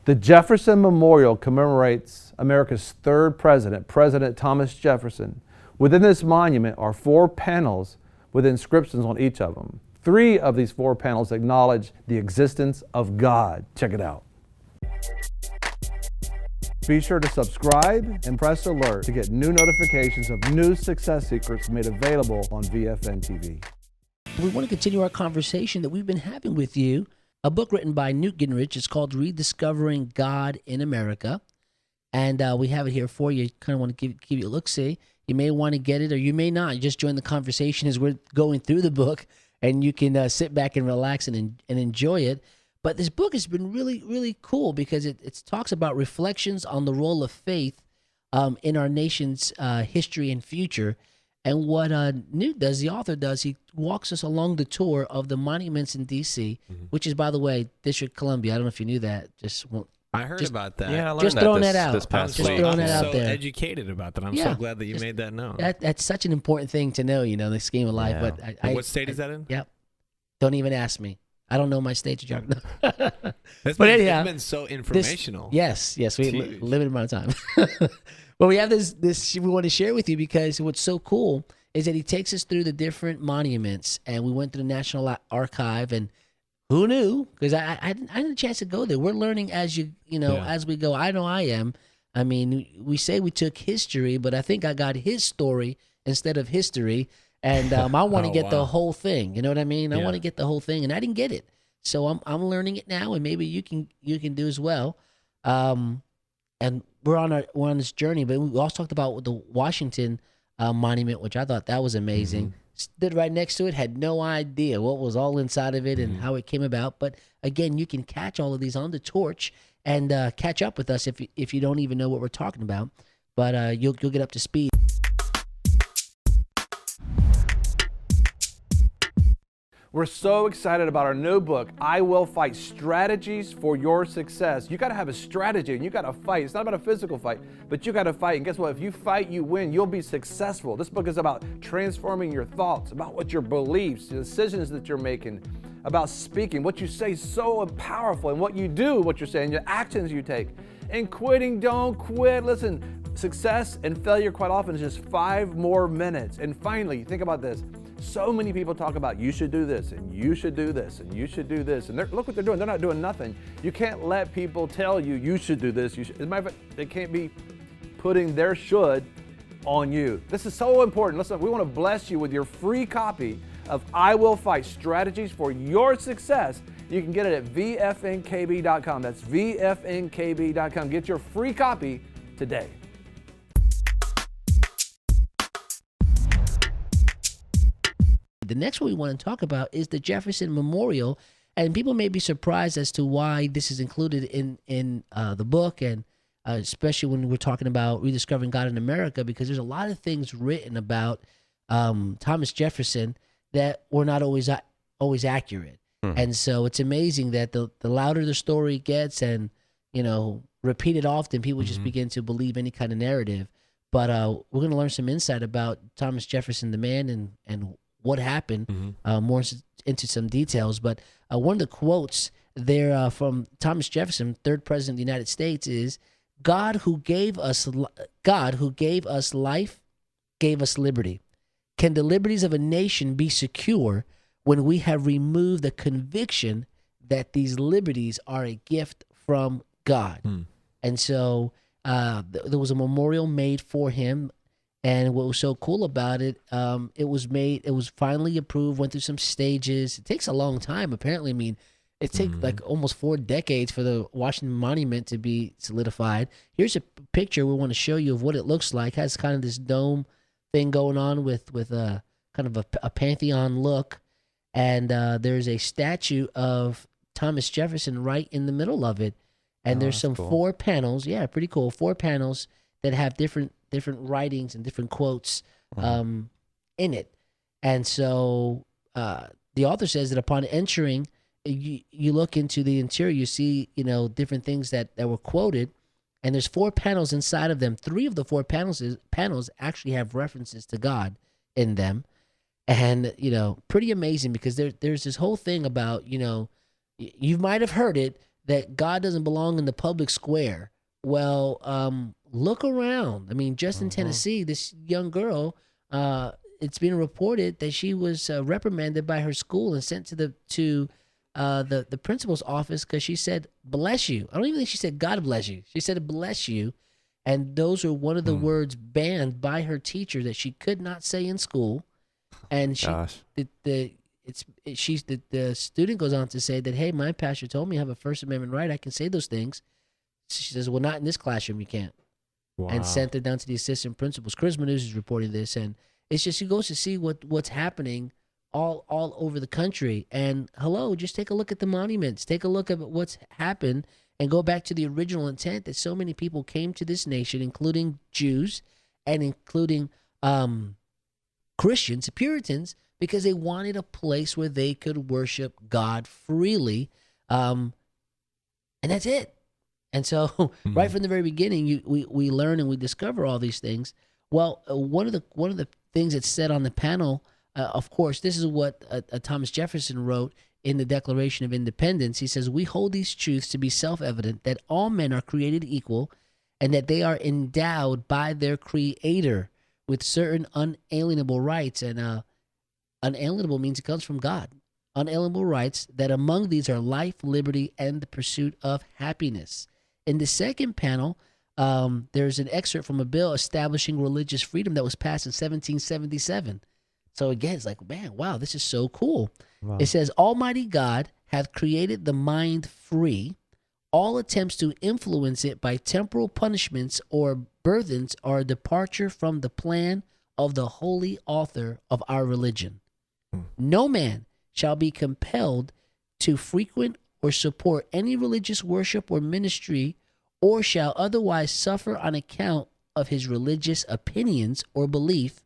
The Jefferson Memorial commemorates America's third president, President Thomas Jefferson. Within this monument are 4 panels with inscriptions on each of them. 3 of these 4 panels acknowledge the existence of God. Check it out. Be sure to subscribe and press alert to get new notifications of new success secrets made available on VFN TV. We want to continue our conversation that we've been having with you. A book written by Newt Gingrich. It's called Rediscovering God in America. And we have it here for you. Kind of want to give you a look-see. You may want to get it or you may not. You just join the conversation as we're going through the book, and you can sit back and relax and enjoy it. But this book has been really, really cool because it talks about reflections on the role of faith in our nation's history and future. And what Newt does, the author does, he walks us along the tour of the monuments in D.C., which is, by the way, District of Columbia. I don't know if you knew that. I heard about that. Yeah, I learned just that throwing this, that out. this past Just week. throwing that I'm out so there. educated about that. I'm Yeah. so glad that you made that known. That's such an important thing to know, in the scheme of life. Yeah. But What state is that in? Yep. Don't even ask me. I don't know my state geography. It's anyhow, been so informational. Yes, we have huge. limited amount of time. But we have this we want to share with you because what's so cool is that he takes us through the different monuments, and we went to the National Archive, and who knew? Because I didn't have a chance to go there. We're learning as as we go. I know I am. I mean, we say we took history, but I think I got his story instead of history. And I want to get the whole thing. You know what I mean? I want to get the whole thing, and I didn't get it. So I'm learning it now, and maybe you can do as well. And we're on this journey. But we also talked about the Washington monument, which I thought that was amazing. Mm-hmm. Stood right next to it, had no idea what was all inside of it and how it came about. But again, you can catch all of these on the torch and catch up with us if you don't even know what we're talking about. But you'll get up to speed. We're so excited about our new book, I Will Fight, Strategies for Your Success. You got to have a strategy and you got to fight. It's not about a physical fight, but you got to fight. And guess what? If you fight, you win. You'll be successful. This book is about transforming your thoughts, about what your beliefs, the decisions that you're making, about speaking. What you say is so powerful, and what you do, what you're saying, your actions you take. And quitting, don't quit. Listen, success and failure quite often is just 5 more minutes. And finally, think about this. So many people talk about you should do this, and you should do this, and you should do this. And look what they're doing. They're not doing nothing. You can't let people tell you you should do this. As a matter of fact, they can't be putting their should on you. This is so important. Listen, we want to bless you with your free copy of I Will Fight, Strategies for Your Success. You can get it at vfnkb.com. That's vfnkb.com. Get your free copy today. The next one we want to talk about is the Jefferson Memorial, and people may be surprised as to why this is included in the book, and especially when we're talking about rediscovering God in America, because there's a lot of things written about Thomas Jefferson that were not always accurate, and so it's amazing that the louder the story gets, and repeated often, people just begin to believe any kind of narrative. But we're going to learn some insight about Thomas Jefferson, the man, and what happened, more into some details. But one of the quotes there from Thomas Jefferson, third president of the United States, is, God who gave us life, gave us liberty. Can the liberties of a nation be secure when we have removed the conviction that these liberties are a gift from God? And so there was a memorial made for him. And what was so cool about it, it was finally approved, went through some stages. It takes a long time, apparently. I mean, it takes like almost 4 decades for the Washington Monument to be solidified. Here's a picture we want to show you of what it looks like. It has kind of this dome thing going on with a kind of a Pantheon look. And there's a statue of Thomas Jefferson right in the middle of it. And there's some cool 4 panels. Yeah, pretty cool. 4 panels that have different writings and different quotes in it. And so the author says that upon entering, you look into the interior, you see, different things that were quoted, and there's 4 panels inside of them. 3 of the 4 panels actually have references to God in them. And, pretty amazing, because there's this whole thing about, you might have heard it, that God doesn't belong in the public square. Well, look around. I mean, just in Tennessee, this young girl, it's been reported that she was reprimanded by her school and sent to the principal's office because she said, "Bless you." I don't even think she said, "God bless you." She said, "Bless you." And those are one of the words banned by her teacher that she could not say in school. And the student goes on to say that, "Hey, my pastor told me I have a First Amendment right. I can say those things." She says, "Well, not in this classroom, you can't." Wow. And sent her down to the assistant principals. Charisma News is reporting this, and it's just, he goes to see what's happening all over the country. And just take a look at the monuments. Take a look at what's happened and go back to the original intent that so many people came to this nation, including Jews and including Christians, Puritans, because they wanted a place where they could worship God freely. And that's it. And so right from the very beginning, we learn and we discover all these things. Well, one of the things that's said on the panel, of course, this is what Thomas Jefferson wrote in the Declaration of Independence. He says, "We hold these truths to be self-evident, that all men are created equal and that they are endowed by their Creator with certain unalienable rights." And unalienable means it comes from God. Unalienable rights, that among these are life, liberty, and the pursuit of happiness. In the second panel, there's an excerpt from a bill establishing religious freedom that was passed in 1777. So again, it's like, man, wow, this is so cool. Wow. It says, "Almighty God hath created the mind free. All attempts to influence it by temporal punishments or burthens are a departure from the plan of the holy author of our religion. No man shall be compelled to frequent or support any religious worship or ministry, or shall otherwise suffer on account of his religious opinions or belief,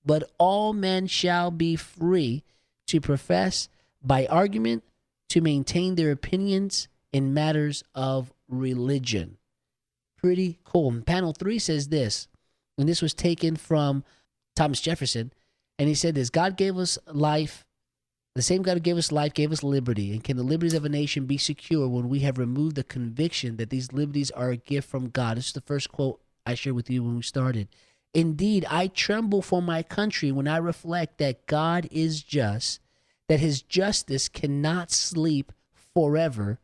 but all men shall be free to profess by argument, to maintain their opinions in matters of religion." Pretty cool. And panel 3 says this, and this was taken from Thomas Jefferson, and he said this: "God gave us life. The same God who gave us life gave us liberty. And can the liberties of a nation be secure when we have removed the conviction that these liberties are a gift from God?" This is the first quote I shared with you when we started. "Indeed, I tremble for my country when I reflect that God is just, that his justice cannot sleep forever.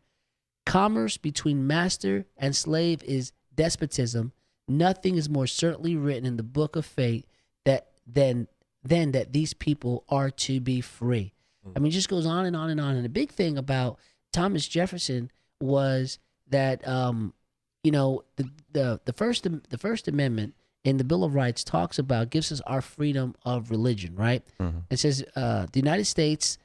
Commerce between master and slave is despotism. Nothing is more certainly written in the book of fate than that these people are to be free." I mean, it just goes on and on and on. And the big thing about Thomas Jefferson was that, the First Amendment in the Bill of Rights gives us our freedom of religion, right? Mm-hmm. It says the United States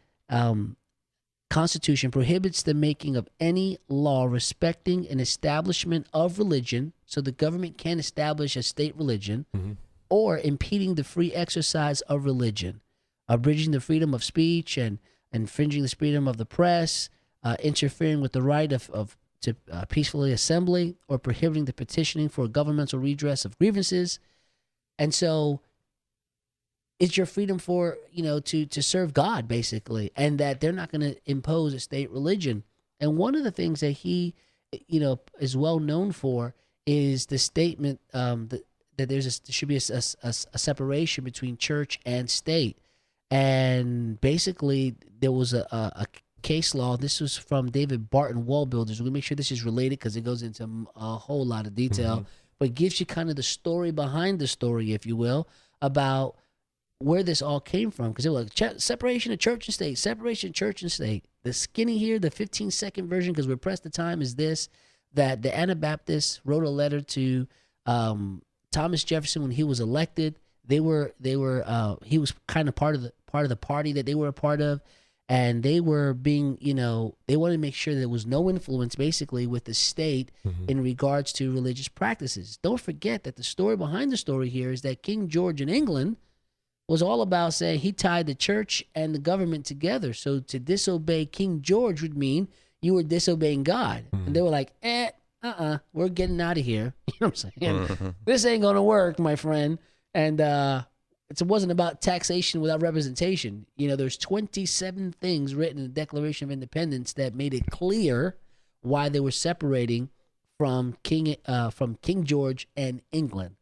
Constitution prohibits the making of any law respecting an establishment of religion, so the government can't establish a state religion, or impeding the free exercise of religion, abridging the freedom of speech and infringing the freedom of the press, interfering with the right to peacefully assembly, or prohibiting the petitioning for governmental redress of grievances. And so it's your freedom to serve God, basically, and that they're not going to impose a state religion. And one of the things that he, is well known for is the statement that there should be a separation between church and state. And basically, there was a case law. This was from David Barton Wall Builders. We'll make sure this is related because it goes into a whole lot of detail, but gives you kind of the story behind the story, if you will, about where this all came from. Because it was like separation of church and state, separation of church and state. The skinny here, the 15-second version, because we're pressed the time, is this: that the Anabaptists wrote a letter to Thomas Jefferson when he was elected. He was kind of part of the party that they were a part of, and they were being, they wanted to make sure there was no influence basically with the state in regards to religious practices. Don't forget that the story behind the story here is that King George in England was all about saying he tied the church and the government together. So to disobey King George would mean you were disobeying God. And they were like, we're getting out of here. You know what I'm saying? This ain't going to work, my friend. And it wasn't about taxation without representation. There's 27 things written in the Declaration of Independence that made it clear why they were separating from King George and England.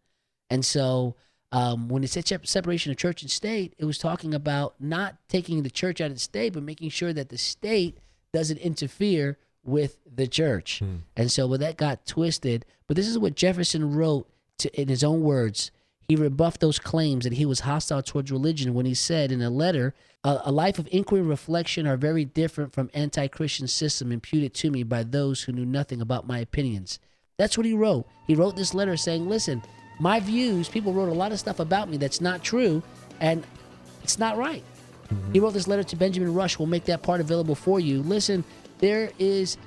And so when it said separation of church and state, it was talking about not taking the church out of the state, but making sure that the state doesn't interfere with the church. And so when that got twisted, but this is what Jefferson wrote in his own words. He rebuffed those claims that he was hostile towards religion when he said in a letter, a life of inquiry and reflection are very different from anti-Christian system imputed to me by those who knew nothing about my opinions. That's what he wrote. He wrote this letter saying, listen, my views, people wrote a lot of stuff about me that's not true, and it's not right. He wrote this letter to Benjamin Rush. We'll make that part available for you. Listen, there is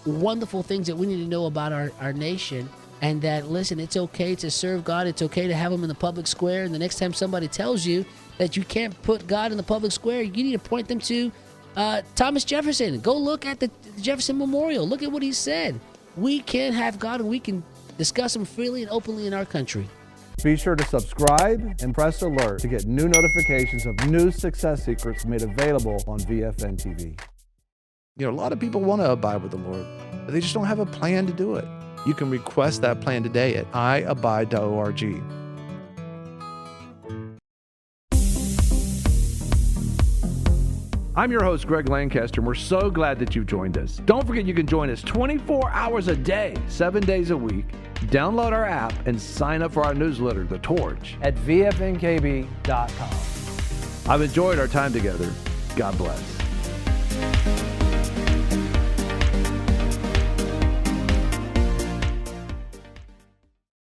wonderful things that we need to know about our nation, and that, listen, it's okay to serve God. It's okay to have him in the public square. And the next time somebody tells you that you can't put God in the public square, you need to point them to Thomas Jefferson. Go look at the Jefferson Memorial. Look at what he said. We can have God, and we can discuss him freely and openly in our country. Be sure to subscribe and press alert to get new notifications of new success secrets made available on VFN TV. A lot of people want to abide with the Lord, but they just don't have a plan to do it. You can request that plan today at iabide.org. I'm your host, Greg Lancaster, and we're so glad that you've joined us. Don't forget you can join us 24 hours a day, 7 days a week. Download our app and sign up for our newsletter, The Torch, at vfnkb.com. I've enjoyed our time together. God bless.